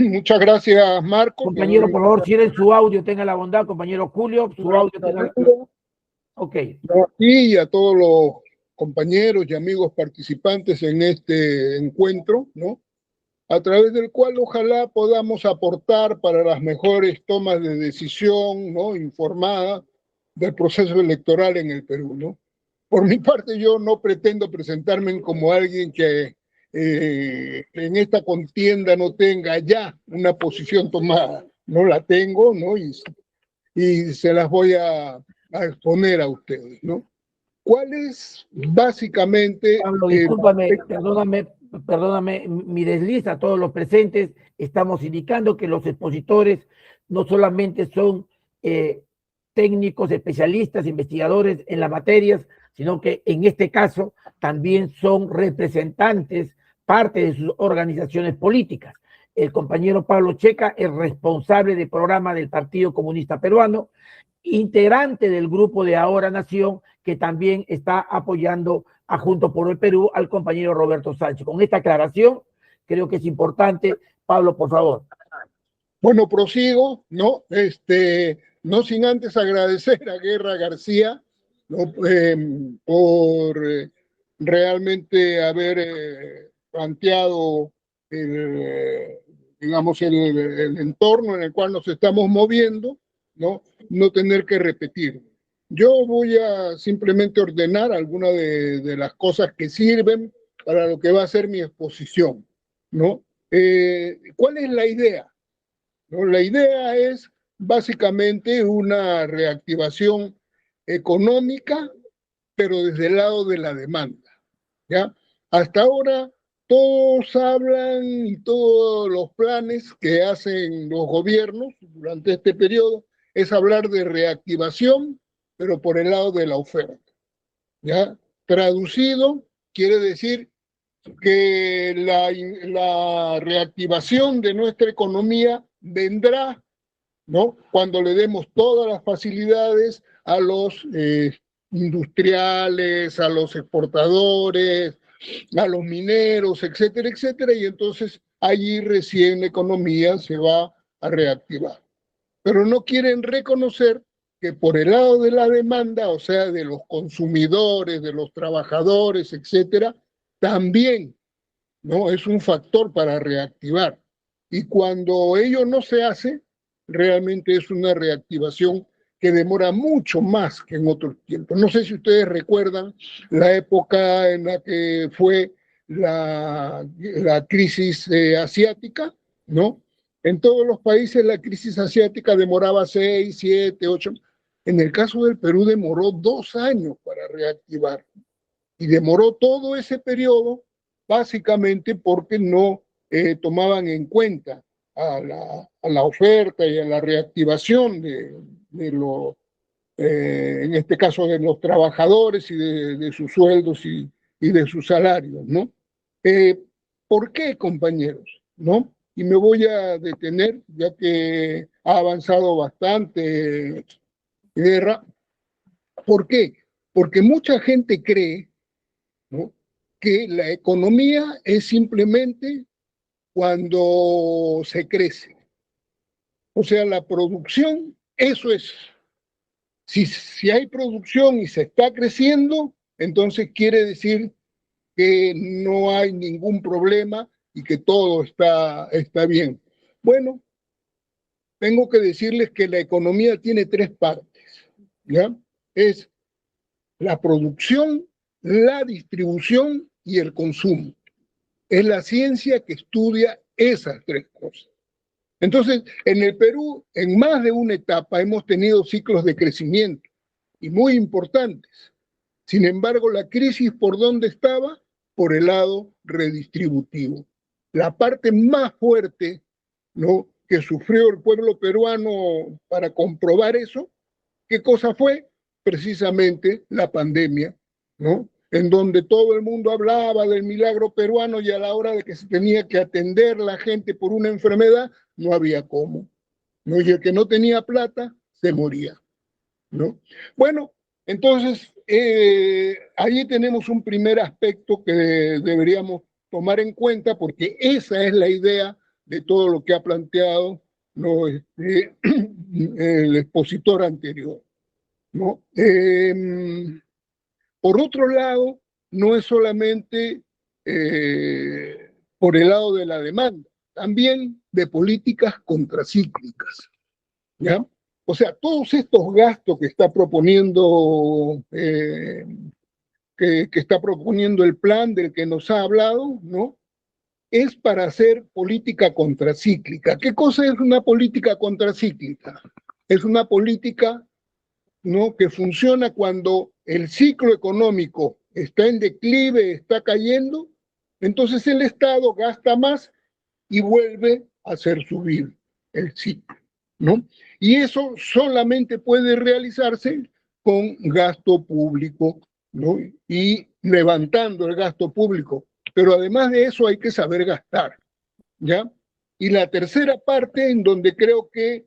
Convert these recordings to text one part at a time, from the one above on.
Muchas gracias, Marco. Compañero, por favor, cierren su audio, tenga la bondad, compañero Julio, su audio tenga la... Ok. Y a todos los compañeros y amigos participantes en este encuentro, ¿no? A través del cual ojalá podamos aportar para las mejores tomas de decisión, ¿no? Informada del proceso electoral en el Perú, ¿no? Por mi parte, yo no pretendo presentarme como alguien que en esta contienda no tenga ya una posición tomada. No la tengo, ¿no? Y se las voy a exponer a ustedes, ¿no? ¿Cuál es básicamente... Pablo, discúlpame, perdóname, mi desliz a todos los presentes. Estamos indicando que los expositores no solamente son técnicos, especialistas, investigadores en las materias, sino que en este caso también son representantes, parte de sus organizaciones políticas. El compañero Pablo Checa es responsable del programa del Partido Comunista Peruano, integrante del grupo de Ahora Nación, que también está apoyando a Juntos por el Perú al compañero Roberto Sánchez. Con esta aclaración, creo que es importante. Pablo, por favor. Bueno, prosigo, ¿no? No sin antes agradecer a Guerra García, ¿no? Por realmente haber planteado digamos, el entorno en el cual nos estamos moviendo, ¿no? No tener que repetir. Yo voy a simplemente ordenar algunas de las cosas que sirven para lo que va a ser mi exposición, ¿no? ¿Cuál es la idea? ¿No? La idea es básicamente una reactivación económica, pero desde el lado de la demanda, ¿ya? Hasta ahora todos hablan y todos los planes que hacen los gobiernos durante este periodo es hablar de reactivación, pero por el lado de la oferta, ¿ya? Traducido, quiere decir que la reactivación de nuestra economía vendrá, ¿no? Cuando le demos todas las facilidades a los industriales, a los exportadores, a los mineros, etcétera, etcétera, y entonces allí recién la economía se va a reactivar. Pero no quieren reconocer que por el lado de la demanda, o sea, de los consumidores, de los trabajadores, etcétera, también, ¿no? Es un factor para reactivar. Y cuando ello no se hace, realmente es una reactivación que demora mucho más que en otros tiempos. No sé si ustedes recuerdan la época en la que fue la crisis asiática, ¿no? En todos los países la crisis asiática demoraba 6, 7, 8. En el caso del Perú demoró 2 años para reactivar. Y demoró todo ese periodo básicamente porque no tomaban en cuenta a la oferta y a la reactivación en este caso de los trabajadores y de sus sueldos y de sus salarios, ¿no? ¿Por qué, compañeros? ¿No? Y me voy a detener, ya que ha avanzado bastante Guerra. ¿Por qué? Porque mucha gente cree, ¿no?, que la economía es simplemente cuando se crece. O sea, la producción, eso es. Si hay producción y se está creciendo, entonces quiere decir que no hay ningún problema y que todo está bien. Bueno, tengo que decirles que la economía tiene 3 partes, ¿ya? Es la producción, la distribución y el consumo. Es la ciencia que estudia esas 3 cosas. Entonces, en el Perú, en más de una etapa, hemos tenido ciclos de crecimiento y muy importantes. Sin embargo, la crisis, ¿por dónde estaba? Por el lado redistributivo. La parte más fuerte, ¿no?, que sufrió el pueblo peruano para comprobar eso, ¿qué cosa fue? Precisamente la pandemia, ¿no? En donde todo el mundo hablaba del milagro peruano y a la hora de que se tenía que atender la gente por una enfermedad, no había cómo, ¿no? Y el que no tenía plata, se moría, ¿no? Bueno, entonces, ahí tenemos un primer aspecto que deberíamos tomar en cuenta porque esa es la idea de todo lo que ha planteado, ¿no? El expositor anterior, ¿no? Por otro lado, no es solamente por el lado de la demanda, también de políticas contracíclicas, ¿ya? O sea, todos estos gastos que está proponiendo que está proponiendo el plan del que nos ha hablado, ¿no? Es para hacer política contracíclica. ¿Qué cosa es una política contracíclica? Es una política, ¿no?, que funciona cuando el ciclo económico está en declive, está cayendo, entonces el Estado gasta más y vuelve a hacer subir el ciclo, ¿no? Y eso solamente puede realizarse con gasto público, ¿no? Y levantando el gasto público. Pero además de eso hay que saber gastar, ¿ya? Y la tercera parte en donde creo que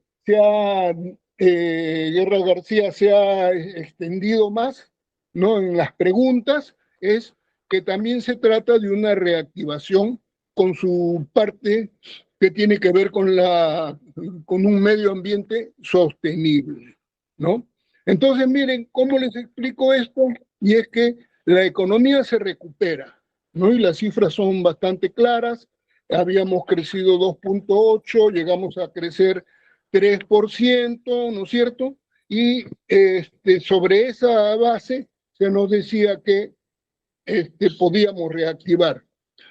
Guerra García se ha extendido más, ¿no?, en las preguntas, es que también se trata de una reactivación con su parte que tiene que ver con un medio ambiente sostenible, ¿no? Entonces, miren, ¿cómo les explico esto? Y es que la economía se recupera, ¿no? Y las cifras son bastante claras. Habíamos crecido 2,8, llegamos a crecer 3%, ¿no es cierto? Y sobre esa base se nos decía que podíamos reactivar.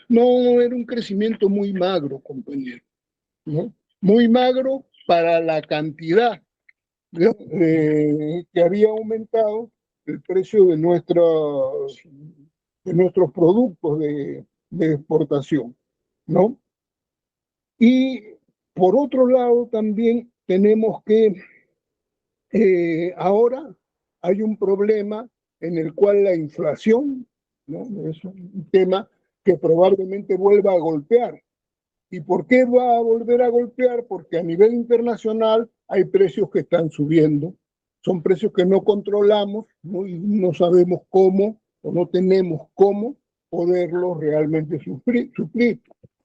No, era un crecimiento muy magro, compañero, ¿no? Muy magro para la cantidad, ¿no?, que había aumentado el precio de nuestros productos de exportación, ¿no? Y por otro lado también tenemos que ahora hay un problema en el cual la inflación, ¿no?, es un tema que probablemente vuelva a golpear. ¿Y por qué va a volver a golpear? Porque a nivel internacional hay precios que están subiendo. Son precios que no controlamos, ¿no? Y no sabemos cómo o no tenemos cómo poderlos realmente suplir,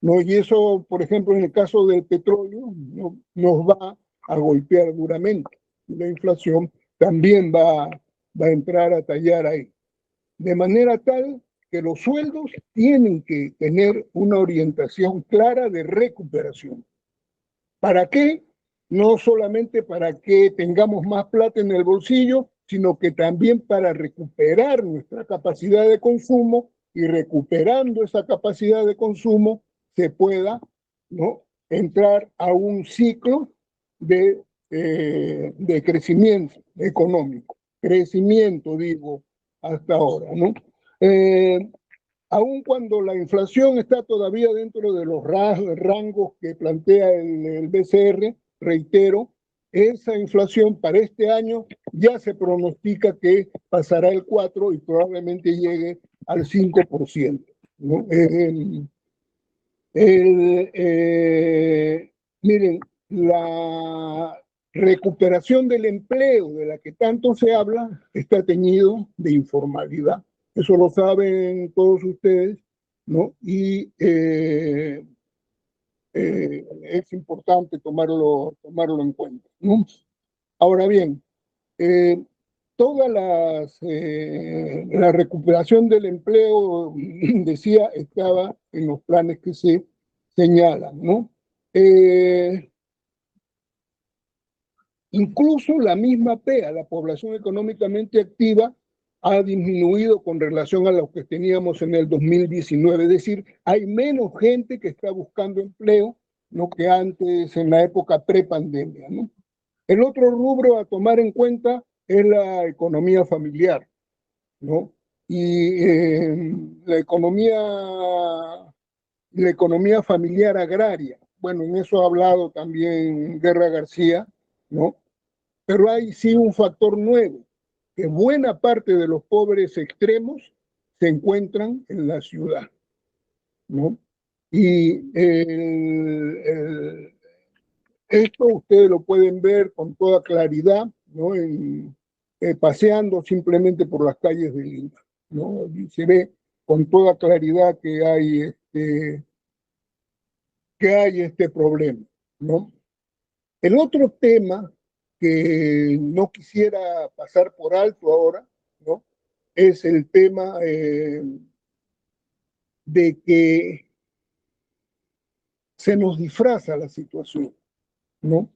¿no? Y eso, por ejemplo, en el caso del petróleo, ¿no?, nos va a golpear duramente. Y la inflación también va a entrar a tallar ahí. De manera tal que los sueldos tienen que tener una orientación clara de recuperación. ¿Para qué? No solamente para que tengamos más plata en el bolsillo, sino que también para recuperar nuestra capacidad de consumo, y recuperando esa capacidad de consumo se pueda, ¿no?, entrar a un ciclo de crecimiento económico. Crecimiento, digo, hasta ahora, ¿no? Aun cuando la inflación está todavía dentro de los rangos que plantea el BCR, reitero, esa inflación para este año ya se pronostica que pasará el 4 y probablemente llegue al 5%, ¿no? Miren, la recuperación del empleo de la que tanto se habla está teñido de informalidad. Eso lo saben todos ustedes, ¿no? Y es importante tomarlo en cuenta, ¿no? Ahora bien, toda la recuperación del empleo, decía, estaba en los planes que se señalan, ¿no? Incluso la misma PEA, la población económicamente activa, ha disminuido con relación a lo que teníamos en el 2019. Es decir, hay menos gente que está buscando empleo, ¿no?, que antes, en la época prepandemia, ¿no? El otro rubro a tomar en cuenta es la economía familiar, ¿no? Y la economía familiar agraria. Bueno, en eso ha hablado también Guerra García, ¿no? Pero hay sí un factor nuevo, que buena parte de los pobres extremos se encuentran en la ciudad, ¿no? Y esto ustedes lo pueden ver con toda claridad, ¿no?, paseando simplemente por las calles de Lima, ¿no? Y se ve con toda claridad que hay que hay este problema, ¿no? El otro tema que no quisiera pasar por alto ahora, ¿no? Es el tema de que se nos disfraza la situación, ¿no?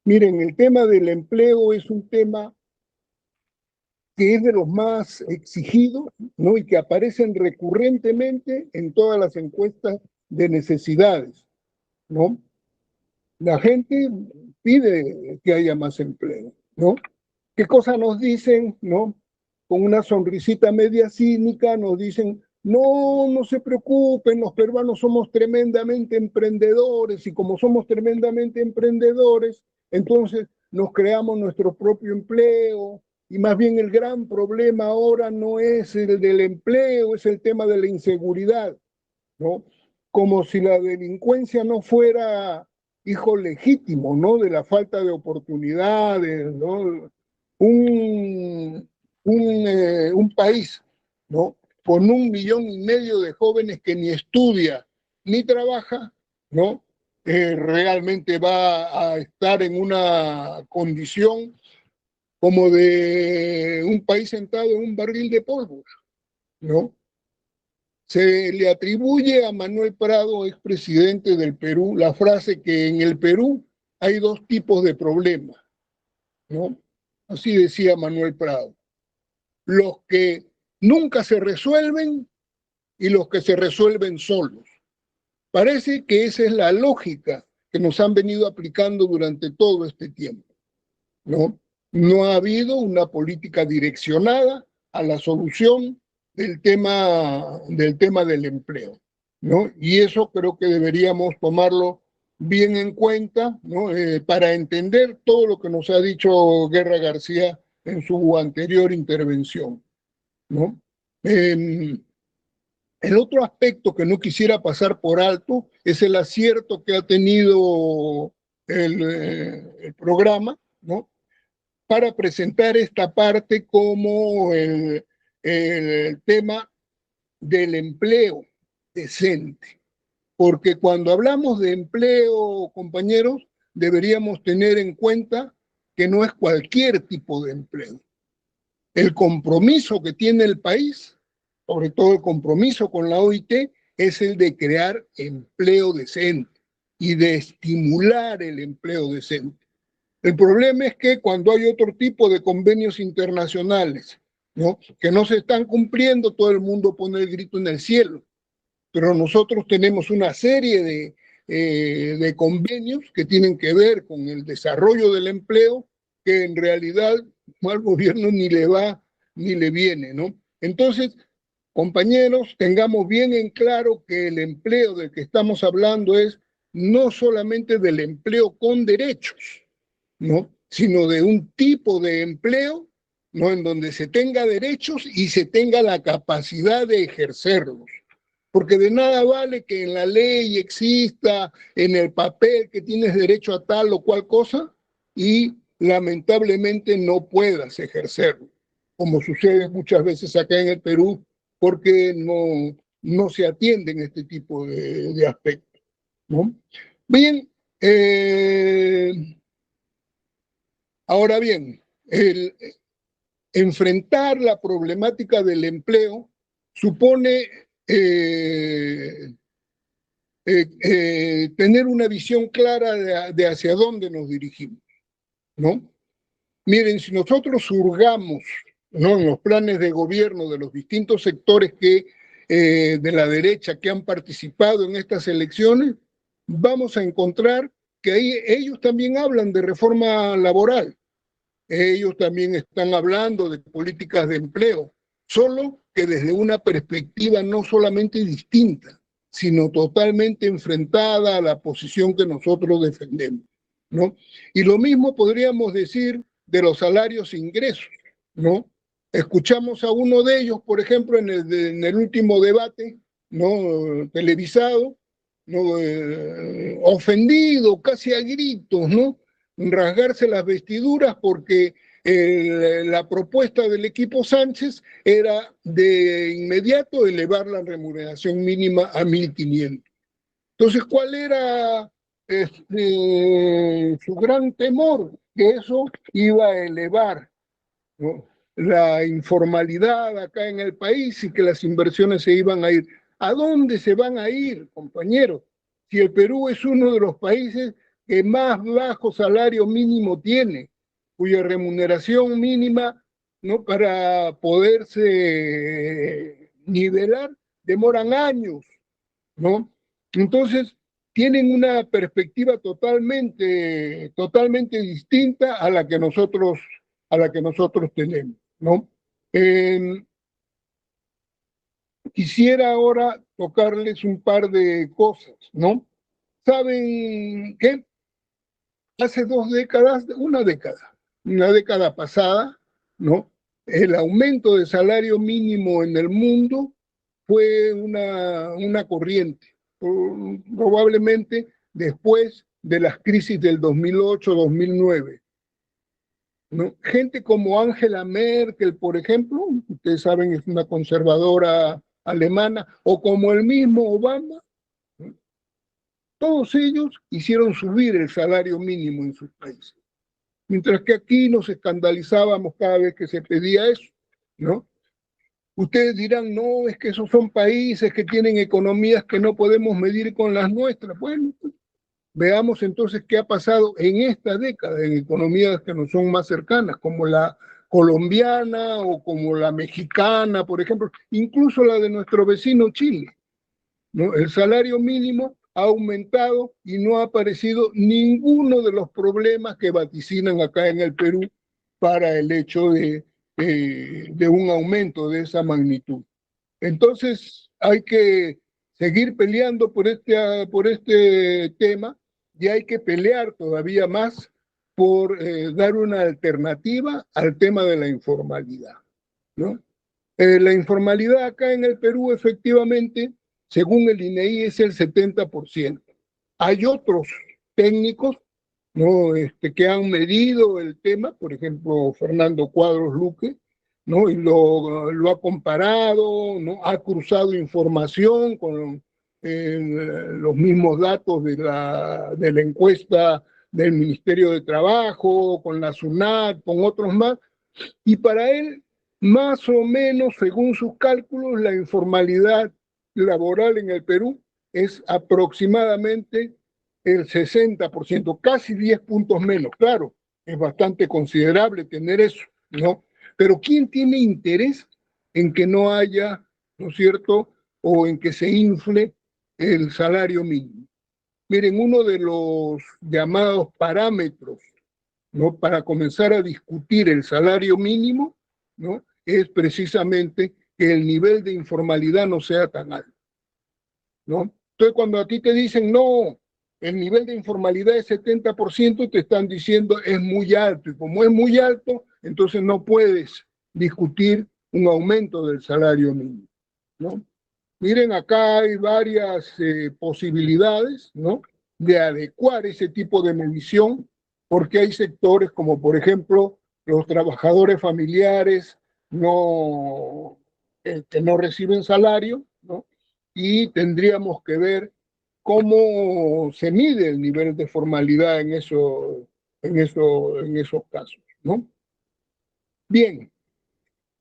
Miren, el tema del empleo es un tema que es de los más exigidos, ¿no? Y que aparecen recurrentemente en todas las encuestas de necesidades, ¿no? La gente pide que haya más empleo, ¿no? ¿Qué cosa nos dicen, no? Con una sonrisita media cínica nos dicen, no, no se preocupen, los peruanos somos tremendamente emprendedores y como somos tremendamente emprendedores, entonces nos creamos nuestro propio empleo y más bien el gran problema ahora no es el del empleo, es el tema de la inseguridad, ¿no? Como si la delincuencia no fuera hijo legítimo, ¿no? De la falta de oportunidades, ¿no? Un país, ¿no? Con 1,5 millones de jóvenes que ni estudia ni trabaja, ¿no? Realmente va a estar en una condición como de un país sentado en un barril de pólvora, ¿no? Se le atribuye a Manuel Prado, expresidente del Perú, la frase que en el Perú hay dos tipos de problemas, ¿no? Así decía Manuel Prado. Los que nunca se resuelven y los que se resuelven solos. Parece que esa es la lógica que nos han venido aplicando durante todo este tiempo, ¿no? No ha habido una política direccionada a la solución del tema del empleo, ¿no? Y eso creo que deberíamos tomarlo bien en cuenta, ¿no? Para entender todo lo que nos ha dicho Guerra García en su anterior intervención, ¿no? Eh, el otro aspecto que no quisiera pasar por alto es el acierto que ha tenido el programa, ¿no? Para presentar esta parte como el tema del empleo decente. Porque cuando hablamos de empleo, compañeros, deberíamos tener en cuenta que no es cualquier tipo de empleo. El compromiso que tiene el país, sobre todo el compromiso con la OIT, es el de crear empleo decente y de estimular el empleo decente. El problema es que cuando hay otro tipo de convenios internacionales, ¿no? Que no se están cumpliendo, todo el mundo pone el grito en el cielo. Pero nosotros tenemos una serie de convenios que tienen que ver con el desarrollo del empleo, que en realidad al gobierno ni le va ni le viene, ¿no? Entonces, compañeros, tengamos bien en claro que el empleo del que estamos hablando es no solamente del empleo con derechos, ¿no? Sino de un tipo de empleo, ¿no? En donde se tenga derechos y se tenga la capacidad de ejercerlos. Porque de nada vale que en la ley exista, en el papel que tienes derecho a tal o cual cosa y lamentablemente no puedas ejercerlo, como sucede muchas veces acá en el Perú, porque no se atienden este tipo de aspectos, ¿no? Bien, ahora bien, el enfrentar la problemática del empleo supone tener una visión clara de hacia dónde nos dirigimos, ¿no? Miren, si nosotros hurgamos, ¿no? En los planes de gobierno de los distintos sectores de la derecha que han participado en estas elecciones, vamos a encontrar que ahí ellos también hablan de reforma laboral, ellos también están hablando de políticas de empleo, solo que desde una perspectiva no solamente distinta, sino totalmente enfrentada a la posición que nosotros defendemos, ¿no? Y lo mismo podríamos decir de los salarios e ingresos, ¿no? Escuchamos a uno de ellos, por ejemplo, en el último debate, ¿no? Televisado, ¿no? Ofendido, casi a gritos, ¿no? Rasgarse las vestiduras porque la propuesta del equipo Sánchez era de inmediato elevar la remuneración mínima a 1.500. Entonces, ¿cuál era su gran temor? Que eso iba a elevar, ¿no?, la informalidad acá en el país y que las inversiones se iban a ir. ¿A dónde se van a ir, compañeros? Si el Perú es uno de los países que más bajo salario mínimo tiene, cuya remuneración mínima, ¿no?, para poderse nivelar demoran años, ¿no? Entonces, tienen una perspectiva totalmente distinta a la que nosotros tenemos, ¿no? Eh, Quisiera ahora tocarles un par de cosas, ¿no? ¿Saben qué? Hace 2 décadas, una década pasada, ¿no?, el aumento del salario mínimo en el mundo fue una corriente, probablemente después de las crisis del 2008-2009. ¿No? Gente como Angela Merkel, por ejemplo, ustedes saben, es una conservadora alemana, o como el mismo Obama, ¿no?, todos ellos hicieron subir el salario mínimo en sus países. Mientras que aquí nos escandalizábamos cada vez que se pedía eso, ¿no? Ustedes dirán, no, es que esos son países que tienen economías que no podemos medir con las nuestras. Bueno, veamos entonces qué ha pasado en esta década en economías que nos son más cercanas, como la colombiana o como la mexicana, por ejemplo, incluso la de nuestro vecino Chile, ¿no? El salario mínimo ha aumentado y no ha aparecido ninguno de los problemas que vaticinan acá en el Perú para el hecho de un aumento de esa magnitud. Entonces hay que seguir peleando por este tema y hay que pelear todavía más por dar una alternativa al tema de la informalidad, ¿no? La informalidad acá en el Perú, efectivamente, según el INEI, es el 70%. Hay otros técnicos, ¿no?, que han medido el tema, por ejemplo, Fernando Cuadros Luque, ¿no?, y lo ha comparado, ¿no?, ha cruzado información con los mismos datos de la encuesta del Ministerio de Trabajo, con la SUNAT, con otros más, y para él, más o menos, según sus cálculos, la informalidad laboral en el Perú es aproximadamente el 60%, casi 10 puntos menos. Claro, es bastante considerable tener eso, ¿no? Pero ¿quién tiene interés en que no haya, ¿no es cierto?, o en que se infle el salario mínimo? Miren, uno de los llamados parámetros, ¿no?, para comenzar a discutir el salario mínimo, ¿no?, es precisamente que el nivel de informalidad no sea tan alto, ¿no? Entonces, cuando a ti te dicen, no, el nivel de informalidad es 70%, te están diciendo es muy alto, y como es muy alto, entonces no puedes discutir un aumento del salario mínimo, ¿no? Miren, acá hay varias posibilidades, ¿no?, de adecuar ese tipo de medición, porque hay sectores como, por ejemplo, los trabajadores familiares que no reciben salario, ¿no?, y tendríamos que ver cómo se mide el nivel de formalidad en esos casos, ¿no? Bien,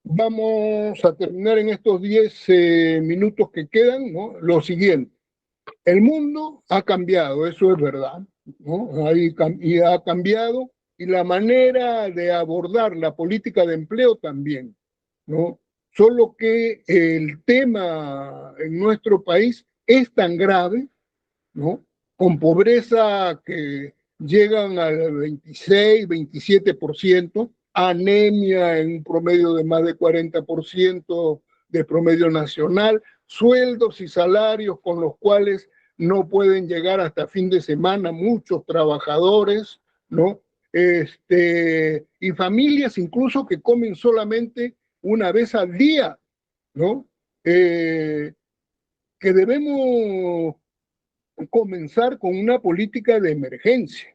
vamos a terminar en estos 10 minutos que quedan, ¿no?, lo siguiente. El mundo ha cambiado, eso es verdad, ¿no? Y ha cambiado, y la manera de abordar la política de empleo también, ¿no? Solo que el tema en nuestro país es tan grave, ¿no?, con pobreza que llegan al 26, 27%, anemia en un promedio de más de 40% de promedio nacional, sueldos y salarios con los cuales no pueden llegar hasta fin de semana muchos trabajadores, ¿no? Y familias incluso que comen solamente una vez al día, ¿no? Que debemos comenzar con una política de emergencia,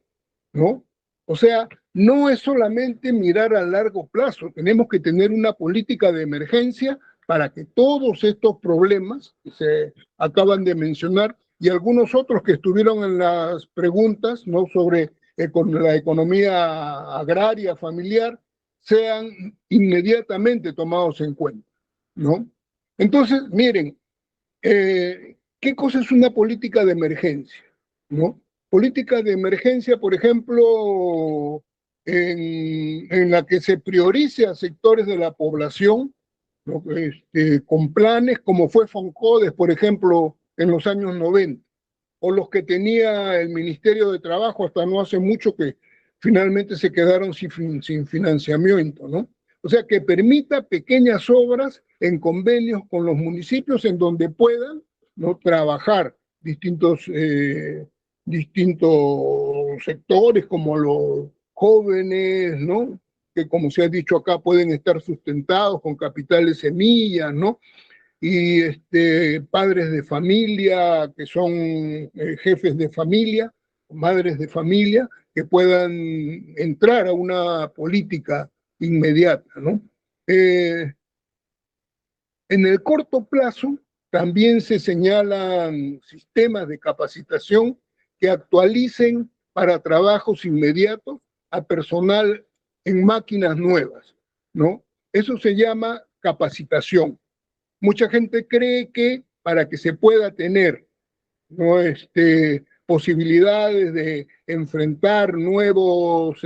¿no? O sea, no es solamente mirar a largo plazo, tenemos que tener una política de emergencia para que todos estos problemas que se acaban de mencionar y algunos otros que estuvieron en las preguntas, ¿no?, sobre la economía agraria familiar, sean inmediatamente tomados en cuenta, ¿no? Entonces, miren, ¿qué cosa es una política de emergencia, ¿no? Política de emergencia, por ejemplo, en la que se priorice a sectores de la población, ¿no?, con planes como fue Foncodes, por ejemplo, en los años 90, o los que tenía el Ministerio de Trabajo hasta no hace mucho, que finalmente se quedaron sin financiamiento, ¿no? O sea, que permita pequeñas obras en convenios con los municipios en donde puedan, ¿no?, trabajar distintos sectores, como los jóvenes, ¿no?, que, como se ha dicho acá, pueden estar sustentados con capitales semillas, ¿no?, y padres de familia que son jefes de familia, madres de familia, que puedan entrar a una política inmediata, ¿no? En el corto plazo también se señalan sistemas de capacitación que actualicen para trabajos inmediatos a personal en máquinas nuevas, ¿no? Eso se llama capacitación. Mucha gente cree que para que se pueda tener, ¿no?, posibilidades de enfrentar nuevas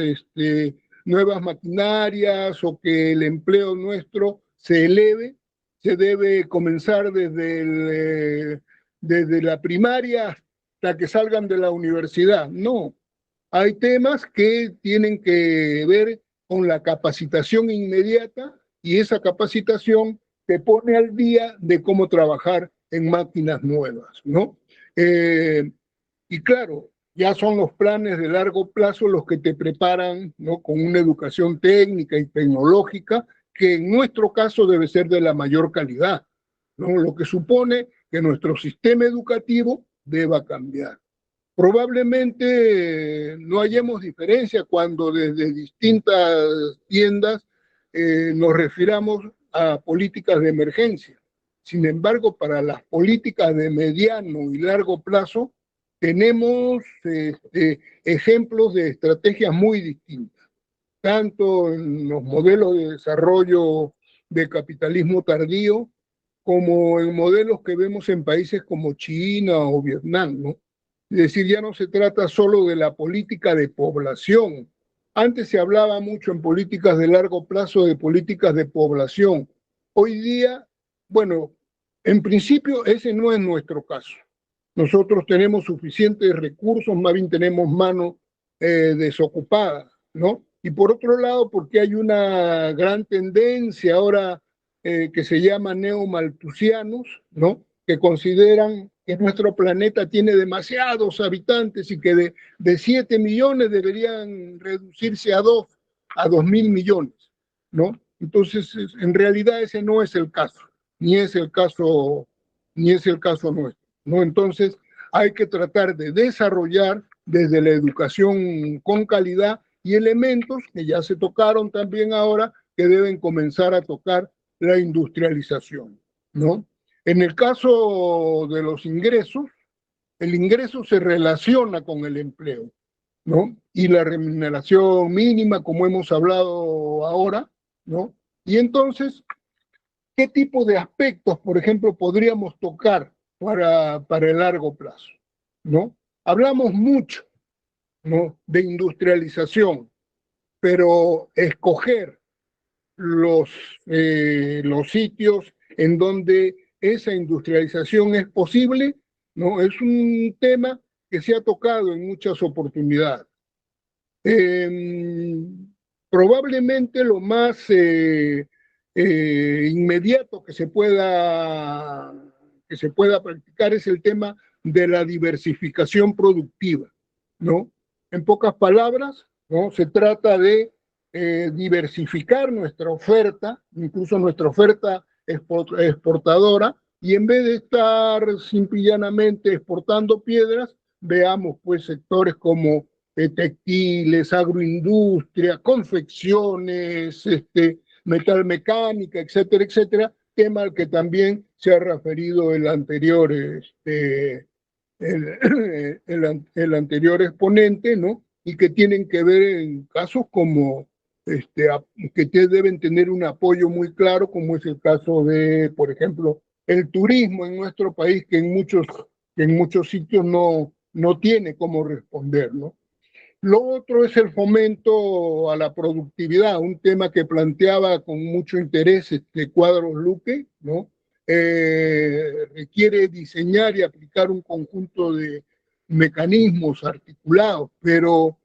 maquinarias, o que el empleo nuestro se eleve, se debe comenzar desde la primaria hasta que salgan de la universidad. No, hay temas que tienen que ver con la capacitación inmediata, y esa capacitación te pone al día de cómo trabajar en máquinas nuevas, ¿no? Y claro, ya son los planes de largo plazo los que te preparan, ¿no?, con una educación técnica y tecnológica, que en nuestro caso debe ser de la mayor calidad, ¿no?, lo que supone que nuestro sistema educativo deba cambiar. Probablemente no hallemos diferencia cuando desde distintas tiendas nos refiramos a políticas de emergencia. Sin embargo, para las políticas de mediano y largo plazo, tenemos ejemplos de estrategias muy distintas, tanto en los modelos de desarrollo de capitalismo tardío, como en modelos que vemos en países como China o Vietnam, ¿no? Es decir, ya no se trata solo de la política de población. Antes se hablaba mucho en políticas de largo plazo de políticas de población. Hoy día, bueno, en principio ese no es nuestro caso. Nosotros tenemos suficientes recursos, más bien tenemos mano desocupada, ¿no? Y por otro lado, porque hay una gran tendencia ahora que se llama neomalthusianos, ¿no?, que consideran que nuestro planeta tiene demasiados habitantes y que de 7 millones deberían reducirse a 2.000 millones, ¿no? Entonces, en realidad ese no es el caso, ni es el caso nuestro, ¿no? Entonces, hay que tratar de desarrollar desde la educación con calidad y elementos que ya se tocaron también ahora, que deben comenzar a tocar la industrialización, ¿no? En el caso de los ingresos, el ingreso se relaciona con el empleo, ¿no? Y la remuneración mínima, como hemos hablado ahora, ¿no? Y entonces, ¿qué tipo de aspectos, por ejemplo, podríamos tocar para el largo plazo, ¿no? Hablamos mucho, ¿no?, de industrialización, pero escoger los sitios en donde esa industrialización es posible, ¿no?, es un tema que se ha tocado en muchas oportunidades. Probablemente lo más inmediato que se pueda practicar es el tema de la diversificación productiva, ¿no? En pocas palabras, ¿no?, se trata de diversificar nuestra oferta, incluso nuestra oferta exportadora, y en vez de estar simple y llanamente exportando piedras, veamos pues sectores como textiles, agroindustria, confecciones, metalmecánica, etcétera, etcétera, tema al que también se ha referido el anterior el anterior exponente, ¿no? Y que tienen que ver en casos como que deben tener un apoyo muy claro, como es el caso de, por ejemplo, el turismo en nuestro país, que en muchos sitios no tiene cómo responder, ¿no? Lo otro es el fomento a la productividad, un tema que planteaba con mucho interés Cuadros Luque, ¿no? Requiere diseñar y aplicar un conjunto de mecanismos articulados, pero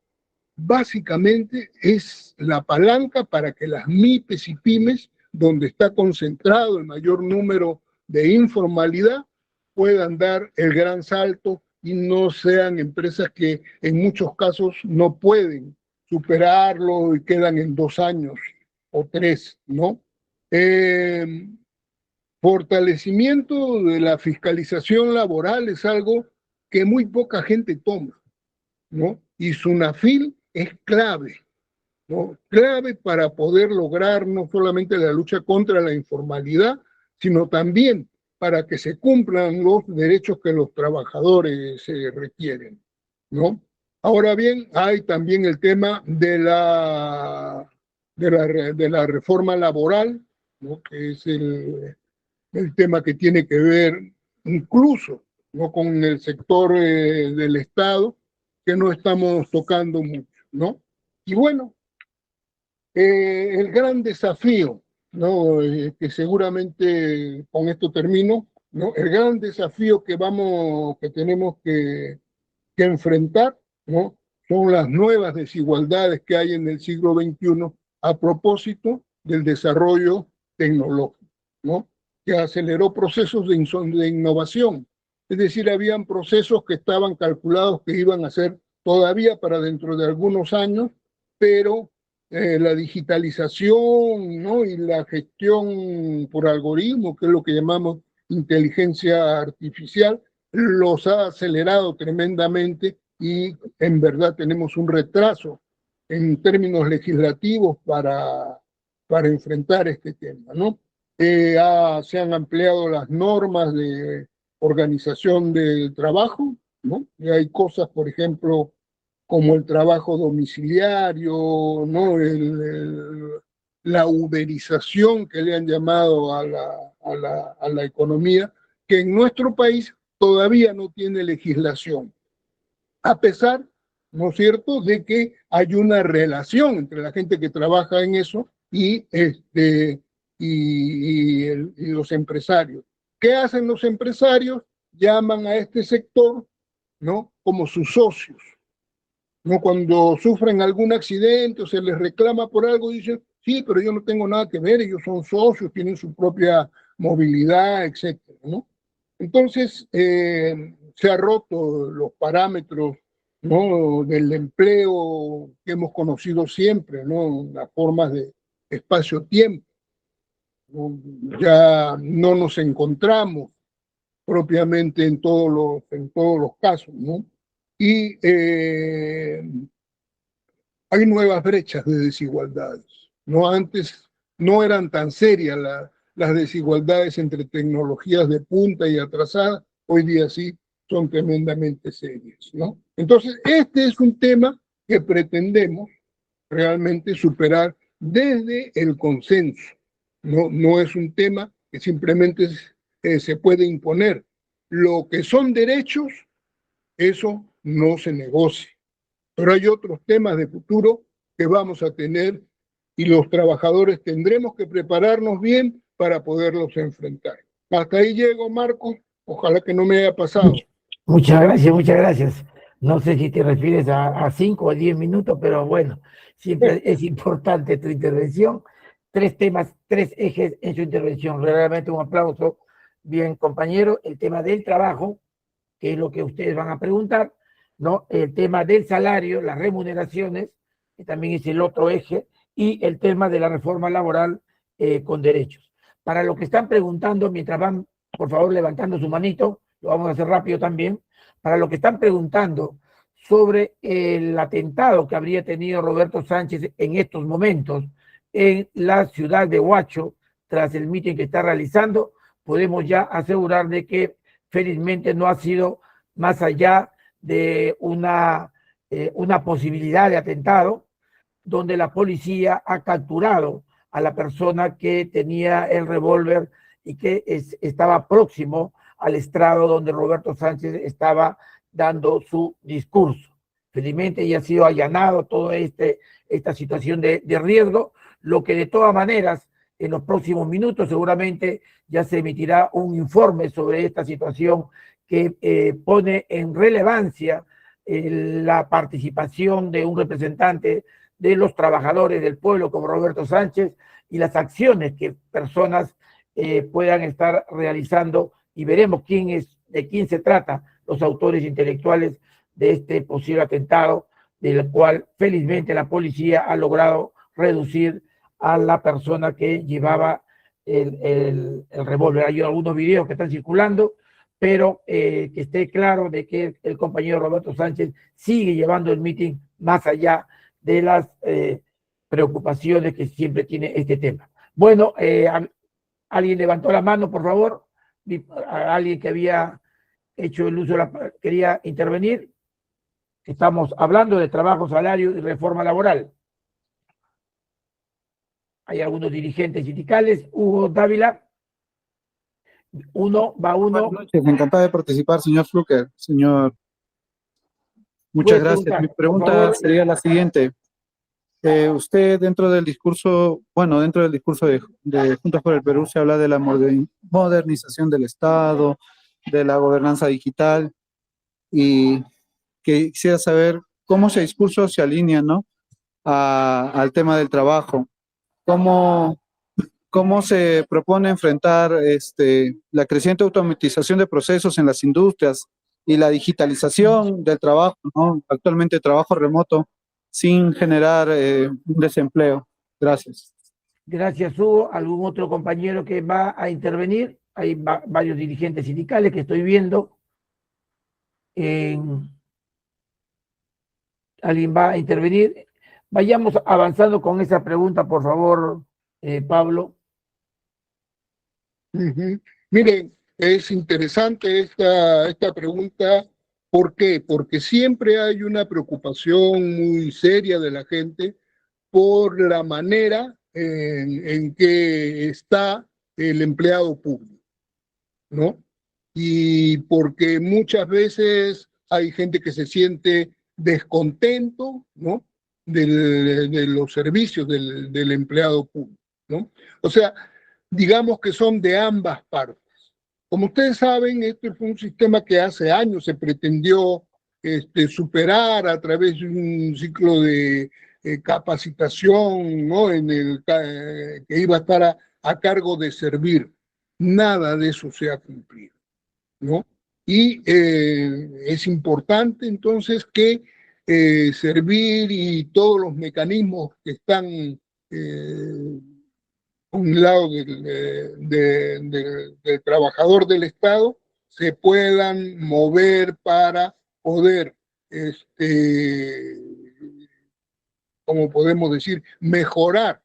básicamente es la palanca para que las MIPES y pymes, donde está concentrado el mayor número de informalidad, puedan dar el gran salto y no sean empresas que en muchos casos no pueden superarlo y quedan en 2 años o 3, ¿no? Eh, Fortalecimiento de la fiscalización laboral es algo que muy poca gente toma, ¿no? Y SUNAFIL es clave, ¿no? Clave para poder lograr no solamente la lucha contra la informalidad, sino también para que se cumplan los derechos que los trabajadores requieren, ¿no? Ahora bien, hay también el tema de la reforma laboral, ¿no? Que es el tema que tiene que ver incluso, ¿no? Con el sector del Estado, que no estamos tocando mucho, ¿no? Y bueno, el gran desafío, ¿no? Que seguramente con esto termino, ¿no? El gran desafío que tenemos que enfrentar, ¿no? Son las nuevas desigualdades que hay en el siglo XXI a propósito del desarrollo tecnológico, ¿no? Que aceleró procesos de innovación. Es decir, habían procesos que estaban calculados que iban a ser todavía para dentro de algunos años, pero la digitalización, ¿no? Y la gestión por algoritmo, que es lo que llamamos inteligencia artificial, los ha acelerado tremendamente y en verdad tenemos un retraso en términos legislativos para enfrentar este tema, ¿no? Se han ampliado las normas de organización del trabajo, ¿no? Y hay cosas, por ejemplo, como el trabajo domiciliario, ¿no? La uberización que le han llamado a la economía, que en nuestro país todavía no tiene legislación, a pesar, ¿no es cierto?, de que hay una relación entre la gente que trabaja en eso y los empresarios. ¿Qué hacen los empresarios? Llaman a este sector, ¿no?, como sus socios, ¿no? Cuando sufren algún accidente o se les reclama por algo, dicen, sí, pero yo no tengo nada que ver, ellos son socios, tienen su propia movilidad, etcétera, ¿no? Entonces, se han roto los parámetros, ¿no?, del empleo que hemos conocido siempre, ¿no?, las formas de espacio-tiempo, ¿no? Ya no nos encontramos propiamente en todos los casos, ¿no? Y hay nuevas brechas de desigualdades, ¿no? Antes no eran tan serias las desigualdades entre tecnologías de punta y atrasadas, hoy día sí son tremendamente serias, ¿no? Entonces, este es un tema que pretendemos realmente superar desde el consenso, no es un tema que simplemente se puede imponer. Lo que son derechos, eso no se negocia. Pero hay otros temas de futuro que vamos a tener y los trabajadores tendremos que prepararnos bien para poderlos enfrentar. Hasta ahí llego, Marcos. Ojalá que no me haya pasado. Muchas gracias, muchas gracias. No sé si te refieres a 5 o 10 minutos, pero bueno, siempre es importante tu intervención. 3 temas, 3 ejes en su intervención. Realmente un aplauso. Bien, compañero, el tema del trabajo, que es lo que ustedes van a preguntar, ¿no? El tema del salario, las remuneraciones, que también es el otro eje, y el tema de la reforma laboral con derechos. Para lo que están preguntando, mientras van, por favor, levantando su manito, lo vamos a hacer rápido también, para lo que están preguntando sobre el atentado que habría tenido Roberto Sánchez en estos momentos en la ciudad de Huacho, tras el mitin que está realizando, podemos ya asegurar de que felizmente no ha sido más allá de una posibilidad de atentado, donde la policía ha capturado a la persona que tenía el revólver y que estaba próximo al estrado donde Roberto Sánchez estaba dando su discurso. Felizmente ya ha sido allanado toda esta situación de riesgo, lo que de todas maneras en los próximos minutos seguramente ya se emitirá un informe sobre esta situación que pone en relevancia la participación de un representante de los trabajadores del pueblo como Roberto Sánchez y las acciones que personas puedan estar realizando, y veremos de quién se trata, los autores intelectuales de este posible atentado, del cual felizmente la policía ha logrado reducir a la persona que llevaba el revólver. Hay algunos videos que están circulando, pero que esté claro de que el compañero Roberto Sánchez sigue llevando el mitin más allá de las preocupaciones que siempre tiene este tema. Bueno, alguien levantó la mano, por favor. Alguien que había hecho el uso quería intervenir. Estamos hablando de trabajo, salario y reforma laboral. Hay algunos dirigentes sindicales. Hugo Dávila. Buenas noches, encantado de participar, señor Fluker. Señor, muchas gracias. Mi pregunta sería la siguiente. Usted dentro del discurso de Juntos por el Perú se habla de la modernización del Estado, de la gobernanza digital, y quisiera saber cómo ese discurso se alinea, ¿no?, al tema del trabajo. ¿Cómo se propone enfrentar la creciente automatización de procesos en las industrias y la digitalización del trabajo, ¿no?, actualmente trabajo remoto, sin generar un desempleo? Gracias. Gracias, Hugo. ¿Algún otro compañero que va a intervenir? Hay varios dirigentes sindicales que estoy viendo. ¿Alguien va a intervenir? Vayamos avanzando con esa pregunta, por favor, Pablo. Miren, es interesante esta pregunta. ¿Por qué? Porque siempre hay una preocupación muy seria de la gente por la manera en que está el empleado público, ¿no? Y porque muchas veces hay gente que se siente descontento, ¿no?, de los servicios del empleado público, ¿no? O sea, digamos que son de ambas partes. Como ustedes saben, este fue un sistema que hace años se pretendió superar a través de un ciclo de capacitación, ¿no?, que iba a estar a cargo de servir. Nada de eso se ha cumplido, ¿no? Y es importante entonces que servir y todos los mecanismos que están a un lado del trabajador del Estado se puedan mover para poder, como podemos decir, mejorar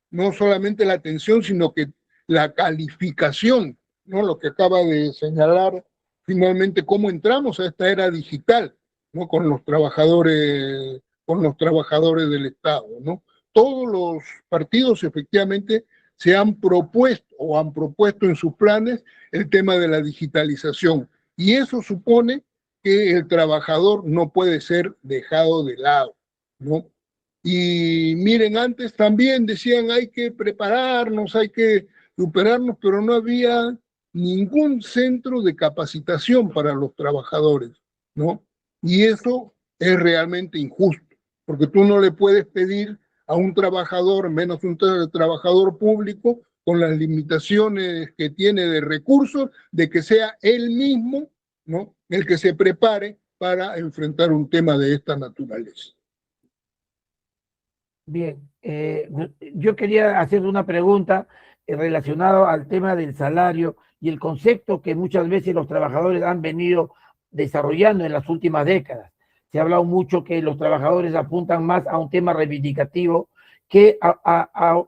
no solamente la atención, sino que la calificación, ¿no?, lo que acaba de señalar finalmente, cómo entramos a esta era digital, ¿no?, con los trabajadores del Estado, ¿no? Todos los partidos efectivamente se han propuesto o han propuesto en sus planes el tema de la digitalización, y eso supone que el trabajador no puede ser dejado de lado, ¿no? Y miren, antes también decían hay que prepararnos, hay que superarnos, pero no había ningún centro de capacitación para los trabajadores, ¿no? Y eso es realmente injusto, porque tú no le puedes pedir a un trabajador, menos un trabajador público, con las limitaciones que tiene de recursos, de que sea él mismo, ¿no?, el que se prepare para enfrentar un tema de esta naturaleza. Bien, yo quería hacer una pregunta relacionada al tema del salario y el concepto que muchas veces los trabajadores han venido desarrollando en las últimas décadas. Se ha hablado mucho que los trabajadores apuntan más a un tema reivindicativo que a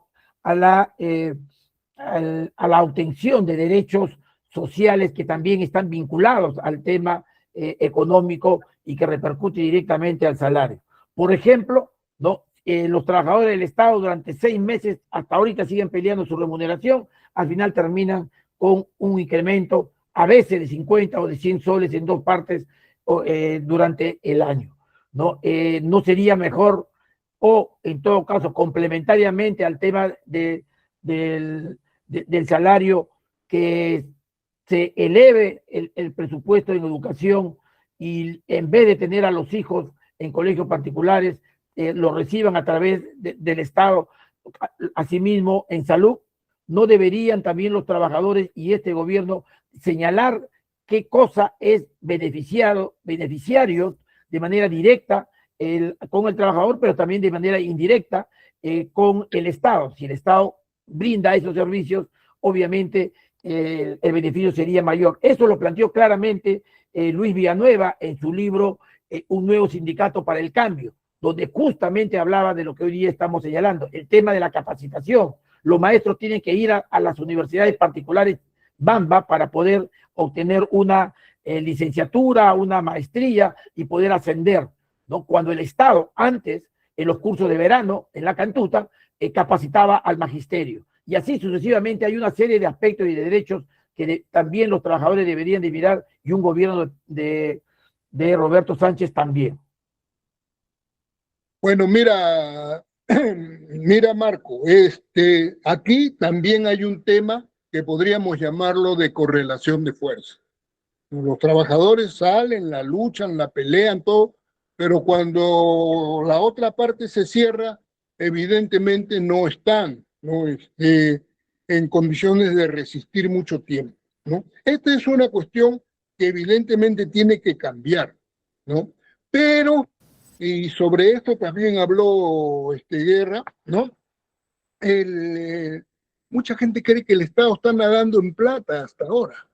la obtención de derechos sociales que también están vinculados al tema económico y que repercute directamente al salario. Por ejemplo, ¿no? Los trabajadores del Estado durante 6 meses, hasta ahorita siguen peleando su remuneración, al final terminan con un incremento a veces de 50 o de 100 soles en 2 partes durante el año, ¿no? ¿No sería mejor, o en todo caso complementariamente al tema del salario, que se eleve el presupuesto en educación y en vez de tener a los hijos en colegios particulares, lo reciban a través del Estado? Asimismo, en salud, ¿no deberían también los trabajadores y este gobierno señalar qué cosa es beneficiario de manera directa con el trabajador, pero también de manera indirecta con el Estado? Si el Estado brinda esos servicios, obviamente el beneficio sería mayor. Eso lo planteó claramente Luis Villanueva en su libro Un nuevo sindicato para el cambio, donde justamente hablaba de lo que hoy día estamos señalando, el tema de la capacitación. Los maestros tienen que ir a las universidades particulares Bamba para poder obtener una licenciatura, una maestría y poder ascender, ¿no? Cuando el Estado antes, en los cursos de verano, en la cantuta, capacitaba al magisterio. Y así sucesivamente hay una serie de aspectos y de derechos que también los trabajadores deberían de mirar, y un gobierno de Roberto Sánchez también. Bueno, mira, mira Marco, aquí también hay un tema que podríamos llamarlo de correlación de fuerza. Los trabajadores salen, la luchan, la pelean, todo, pero cuando la otra parte se cierra, evidentemente no están, ¿no? En condiciones de resistir mucho tiempo, ¿no? Esta es una cuestión que evidentemente tiene que cambiar, ¿no? Pero, y sobre esto también habló Guerra, ¿no? Mucha gente cree que el Estado está nadando en plata hasta ahora,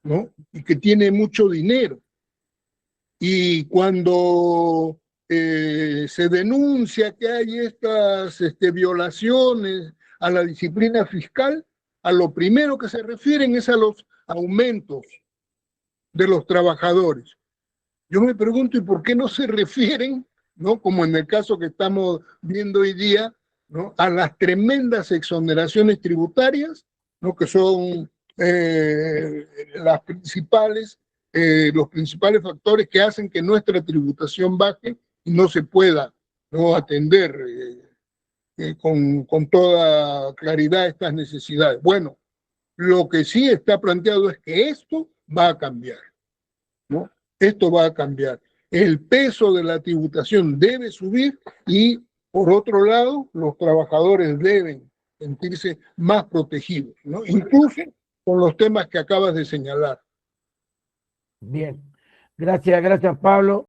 ¿no? Y que tiene mucho dinero. Y cuando se denuncia que hay estas violaciones a la disciplina fiscal, a lo primero que se refieren es a los aumentos de los trabajadores. Yo me pregunto, ¿y por qué no se refieren, ¿no? Como en el caso que estamos viendo hoy día, ¿no? A las tremendas exoneraciones tributarias, ¿no? Que son los principales factores que hacen que nuestra tributación baje y no se pueda, ¿no? Atender con toda claridad estas necesidades. Bueno, lo que sí está planteado es que esto va a cambiar, ¿no? Esto va a cambiar. El peso de la tributación debe subir y, por otro lado, los trabajadores deben sentirse más protegidos, ¿no? Incluso con los temas que acabas de señalar. Bien, gracias Pablo.